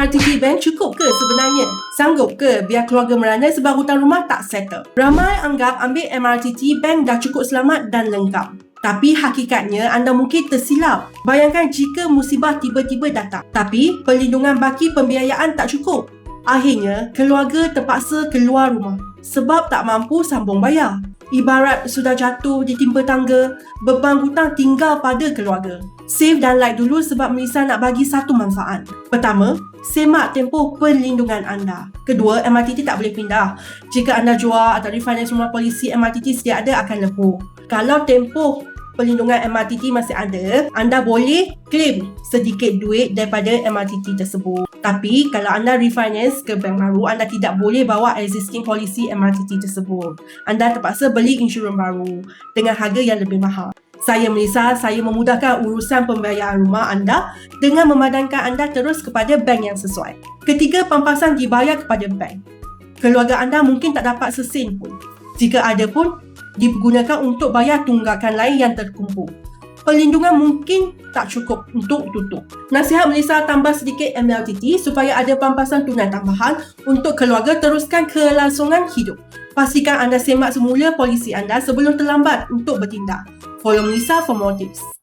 MRTT Bank cukup ke sebenarnya? Sanggup ke biar keluarga meranai sebab hutang rumah tak settle? Ramai anggap ambil MRTT Bank dah cukup selamat dan lengkap. Tapi hakikatnya anda mungkin tersilap. Bayangkan jika musibah tiba-tiba datang, tapi perlindungan baki pembiayaan tak cukup. Akhirnya, keluarga terpaksa keluar rumah sebab tak mampu sambung bayar. Ibarat sudah jatuh ditimpa tangga, beban hutang tinggal pada keluarga. Save dan like dulu sebab Melissa nak bagi satu manfaat. Pertama, semak tempoh perlindungan anda. Kedua, MRTT tak boleh pindah. Jika anda jual atau refinance rumah polisi, MRTT sedia ada akan lepuh. Kalau tempoh perlindungan MRTT masih ada, anda boleh claim sedikit duit daripada MRTT tersebut. Tapi kalau anda refinance ke bank baru, anda tidak boleh bawa existing polisi MRTT tersebut. Anda terpaksa beli insurans baru dengan harga yang lebih mahal. Saya Melissa, saya memudahkan urusan pembayaran rumah anda dengan memadankan anda terus kepada bank yang sesuai. Ketiga, pampasan dibayar kepada bank. Keluarga anda mungkin tak dapat sesen pun. Jika ada pun, digunakan untuk bayar tunggakan lain yang terkumpul. Perlindungan mungkin tak cukup untuk tutup. Nasihat Melissa tambah sedikit MLTT supaya ada pampasan tunai tambahan untuk keluarga teruskan kelangsungan hidup. Pastikan anda semak semula polisi anda sebelum terlambat untuk bertindak. Follow Melissa for more tips.